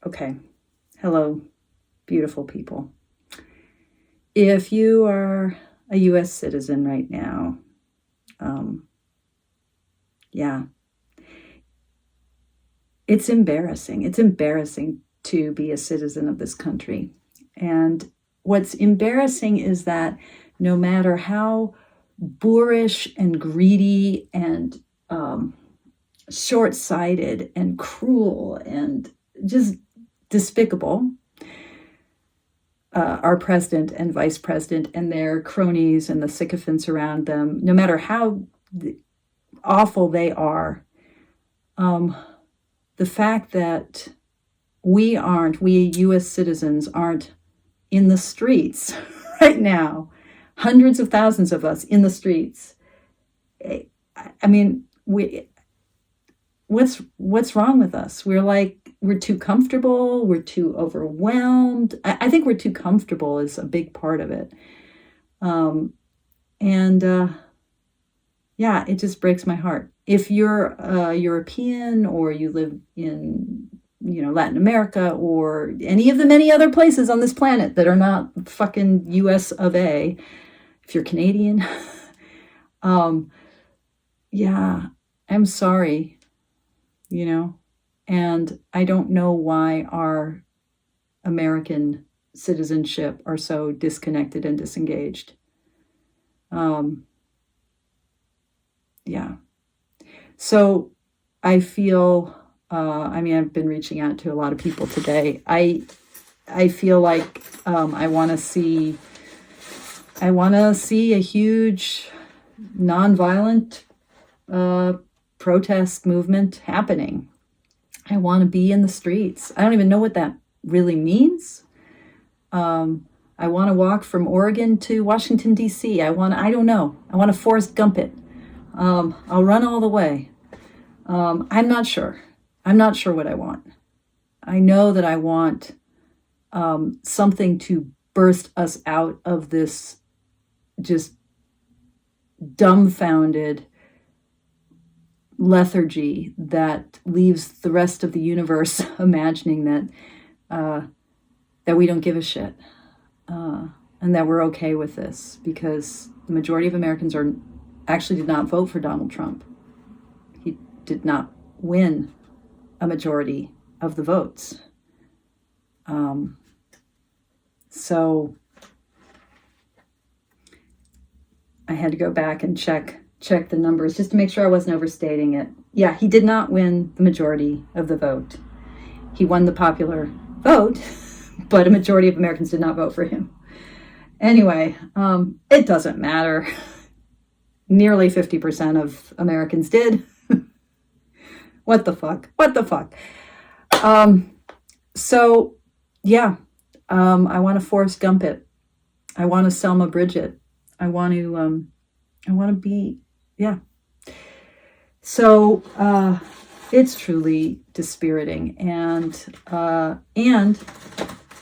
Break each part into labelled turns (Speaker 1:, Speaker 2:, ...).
Speaker 1: Okay. Hello, beautiful people. If you are a US citizen right now, um, yeah, it's embarrassing. It's embarrassing to be a citizen of this country. And what's embarrassing is that no matter how boorish and greedy and short sighted and cruel and just despicable our president and vice president and their cronies and the sycophants around them, no matter how awful they are, the fact that we US citizens aren't in the streets right now, hundreds of thousands of us in the streets. I mean, what's wrong with us? We're too comfortable. We're too overwhelmed. I think we're too comfortable is a big part of it. Yeah, it just breaks my heart. If you're European or you live in, Latin America or any of the many other places on this planet that are not fucking US of A, if you're Canadian, yeah, I'm sorry, and I don't know why our American citizenship are so disconnected and disengaged. Yeah. So I feel, I've been reaching out to a lot of people today. I feel like I want to see a huge nonviolent protest movement happening. I want to be in the streets. I don't even know what that really means. I want to walk from Oregon to Washington, D.C. I don't know. I want to Forrest Gump it. I'll run all the way. I'm not sure. I'm not sure what I want. I know that I want something to burst us out of this just dumbfounded lethargy that leaves the rest of the universe imagining that we don't give a shit, and that we're okay with this, because the majority of Americans actually did not vote for Donald Trump. He did not win a majority of the votes. So I had to go back and check the numbers just to make sure I wasn't overstating it. Yeah, he did not win the majority of the vote. He won the popular vote, but a majority of Americans did not vote for him. Anyway, it doesn't matter. Nearly 50% of Americans did. What the fuck? So, yeah, I want to Forrest Gump it. I want to Selma Bridget. I want to be, yeah. So, it's truly dispiriting. And I'm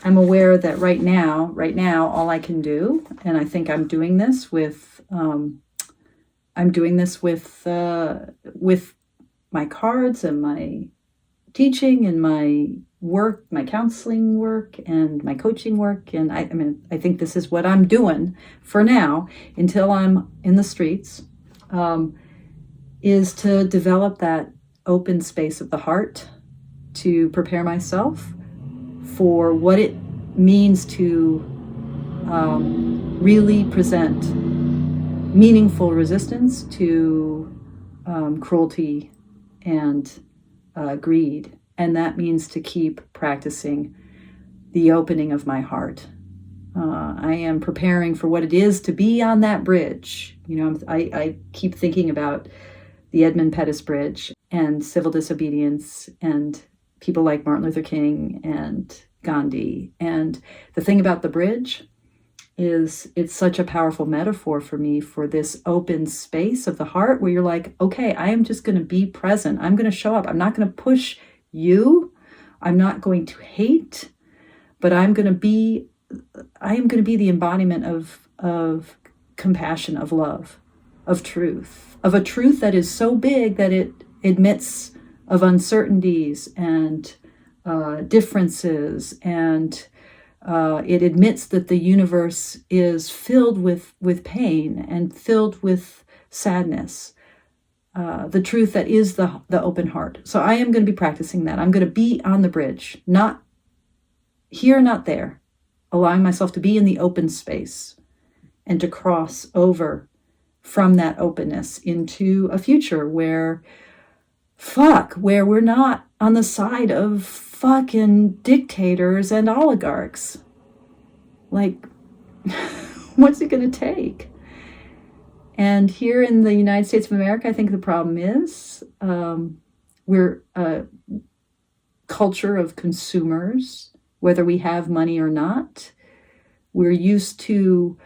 Speaker 1: aware that right now, all I can do, and I think I'm doing this with my cards and my teaching and my work, my counseling work and my coaching work. And I think this is what I'm doing for now until I'm in the streets, is to develop that open space of the heart to prepare myself for what it means to really present meaningful resistance to cruelty and greed. And that means to keep practicing the opening of my heart. I am preparing for what it is to be on that bridge. I keep thinking about the Edmund Pettus Bridge and civil disobedience and people like Martin Luther King and Gandhi. And the thing about the bridge is it's such a powerful metaphor for me for this open space of the heart where you're like, okay, I am just going to be present. I'm going to show up. I'm not going to push you. I'm not going to hate, but I am going to be the embodiment of compassion, of love, of a truth that is so big that it admits of uncertainties and differences, and it admits that the universe is filled with pain and filled with sadness. The truth that is the open heart. So I am going to be practicing that. I'm going to be on the bridge, not here, not there, allowing myself to be in the open space and to cross over from that openness into a future where we're not on the side of fucking dictators and oligarchs. Like, what's it going to take? And here in the United States of America, I think the problem is we're a culture of consumers, whether we have money or not. We're used to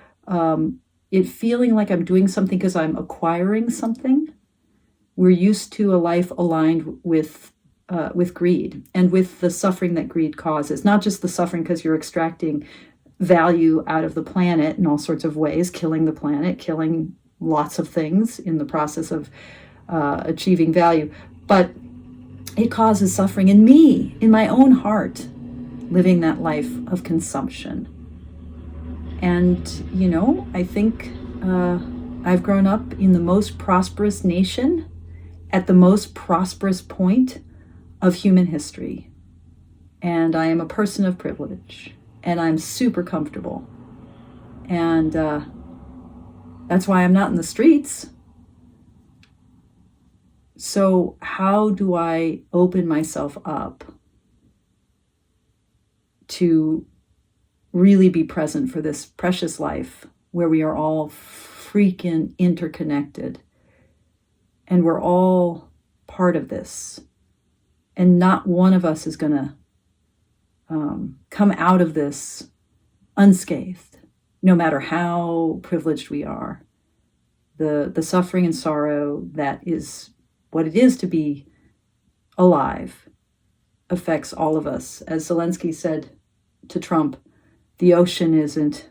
Speaker 1: it feeling like I'm doing something because I'm acquiring something. We're used to a life aligned with greed and with the suffering that greed causes. Not just the suffering because you're extracting value out of the planet in all sorts of ways, killing the planet, killing lots of things in the process of achieving value, but it causes suffering in me, in my own heart, living that life of consumption. And, I think I've grown up in the most prosperous nation at the most prosperous point of human history. And I am a person of privilege, and I'm super comfortable. And that's why I'm not in the streets. So how do I open myself up to really be present for this precious life where we are all freaking interconnected and we're all part of this, and not one of us is going to come out of this unscathed, no matter how privileged we are. The suffering and sorrow that is what it is to be alive affects all of us. As Zelensky said to Trump, the ocean isn't,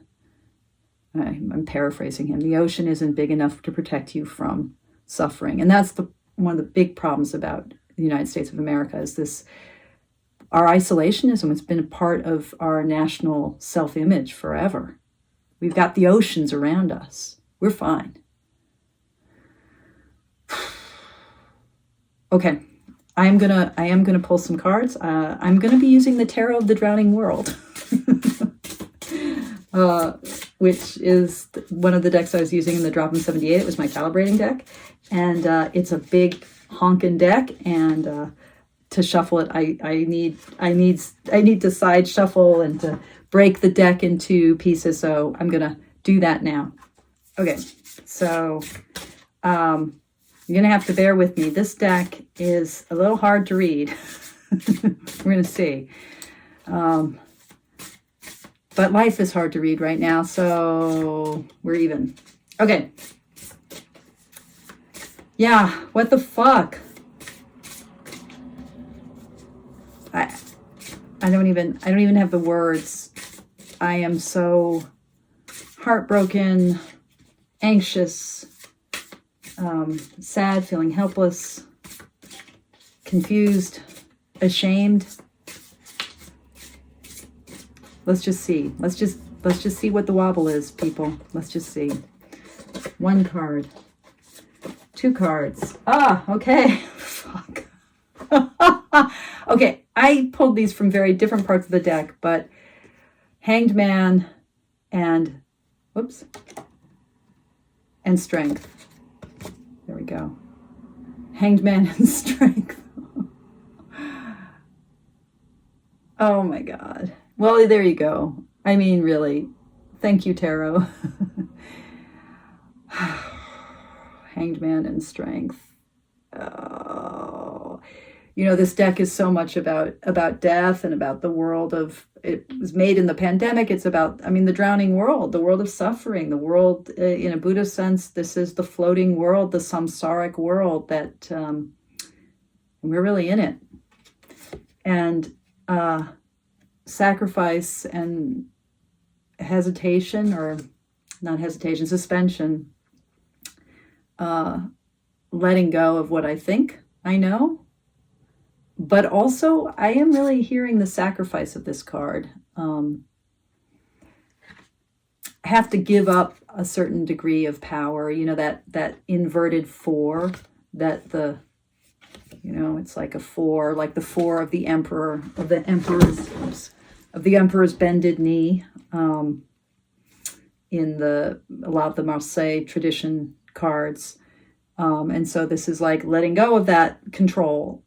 Speaker 1: I'm paraphrasing him, the ocean isn't big enough to protect you from suffering. And that's one of the big problems about the United States of America is this, our isolationism has been a part of our national self-image forever. We've got the oceans around us. We're fine. Okay, I am gonna pull some cards. I'm gonna be using the Tarot of the Drowning World, which is one of the decks I was using in the Drop-In 78. It was my calibrating deck, and it's a big honkin' deck. And to shuffle it, I need to side shuffle and to break the deck into pieces. So I'm gonna do that now. Okay, so you're going to have to bear with me. This deck is a little hard to read. We're going to see. But life is hard to read right now, so we're even. Okay. Yeah, what the fuck? I don't even have the words. I am so heartbroken, anxious, sad, feeling helpless, confused, ashamed. Let's just see. Let's just see what the wobble is, people. Let's just see. 1 card. 2 cards. Okay. Fuck. Okay, I pulled these from very different parts of the deck, but Hanged Man and Strength. There we go. Hanged Man and Strength. Oh my God. Well, there you go. I mean, really. Thank you, Tarot. Hanged Man and Strength. Oh. This deck is so much about death and about the world of, it was made in the pandemic. It's about, the drowning world, the world of suffering, the world, in a Buddhist sense, this is the floating world, the samsaric world that we're really in it. And sacrifice and hesitation, or not hesitation, suspension, letting go of what I think I know, But also, I am really hearing the sacrifice of this card. I have to give up a certain degree of power, that inverted four, that it's like a four, like the four of the emperor, of the emperor's bended knee, in a lot of the Marseille tradition cards. And so this is like letting go of that control,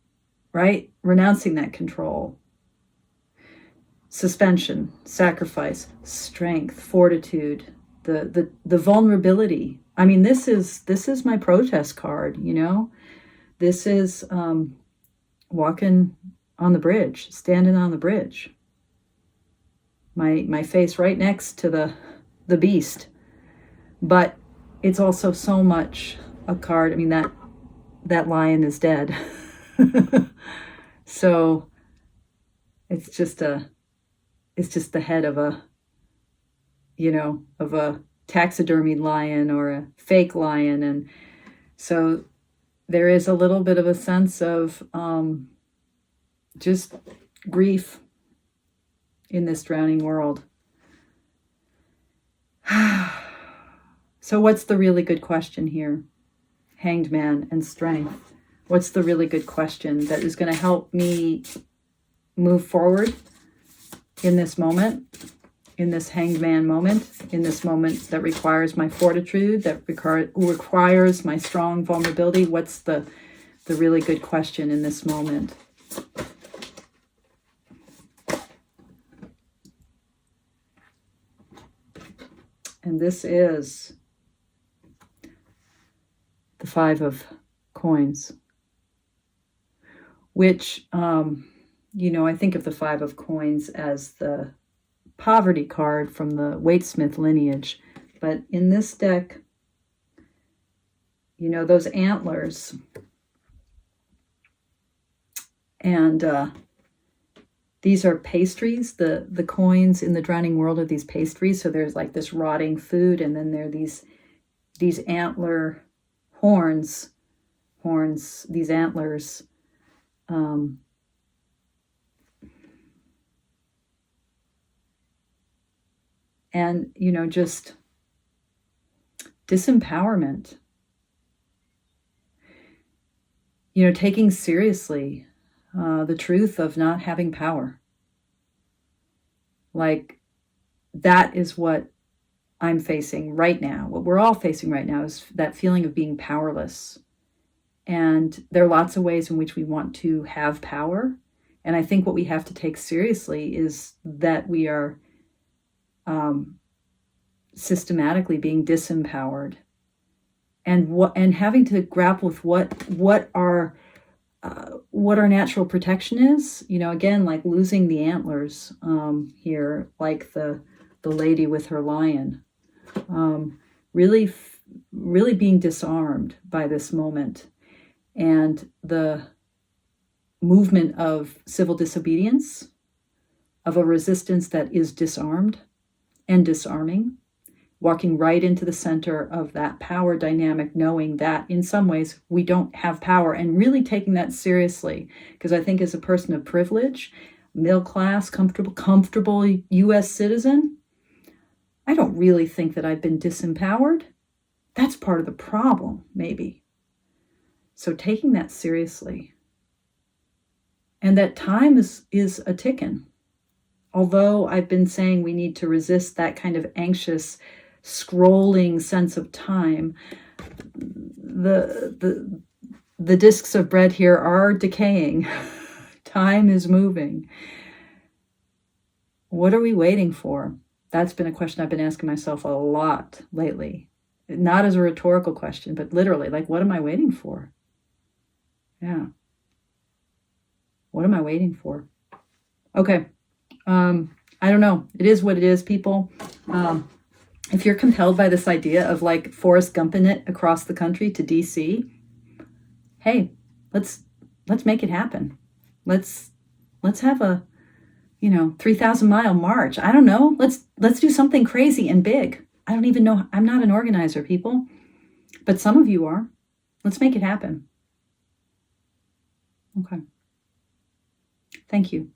Speaker 1: right? Renouncing that control. Suspension, sacrifice, strength, fortitude, the vulnerability. I mean, this is my protest card, This is walking on the bridge, standing on the bridge. My face right next to the beast. But it's also so much a card. I mean, that lion is dead. So it's just the head of a taxidermied lion or a fake lion. And so there is a little bit of a sense of just grief in this drowning world. So what's the really good question here? Hanged Man and strength. What's the really good question that is going to help me move forward in this moment, in this hanged man moment, in this moment that requires my fortitude, that requires my strong vulnerability? What's the really good question in this moment? And this is the Five of Coins, which, I think of the Five of Coins as the poverty card from the Waite-Smith lineage. But in this deck, those antlers, and these are pastries. The coins in the drowning world are these pastries. So there's like this rotting food, and then there are these antler horns, these antlers. And, just disempowerment. Taking seriously the truth of not having power. Like, that is what I'm facing right now. What we're all facing right now is that feeling of being powerless. And there are lots of ways in which we want to have power. And I think what we have to take seriously is that we are systematically being disempowered, and having to grapple with what our natural protection is. Again, like losing the antlers here, like the lady with her lion, really being disarmed by this moment, and the movement of civil disobedience, of a resistance that is disarmed and disarming, walking right into the center of that power dynamic, knowing that in some ways we don't have power, and really taking that seriously. Because I think as a person of privilege, middle class, comfortable US citizen, I don't really think that I've been disempowered. That's part of the problem, maybe. So taking that seriously. And that time is a ticking. Although I've been saying we need to resist that kind of anxious, scrolling sense of time, the discs of bread here are decaying. Time is moving. What are we waiting for? That's been a question I've been asking myself a lot lately. Not as a rhetorical question, but literally, like, what am I waiting for? Yeah. What am I waiting for? Okay. I don't know. It is what it is, people. If you're compelled by this idea of like Forrest Gumping it across the country to DC, hey, let's make it happen. Let's have a 3,000-mile march. I don't know. Let's do something crazy and big. I don't even know. I'm not an organizer, people, but some of you are. Let's make it happen. Okay. Thank you.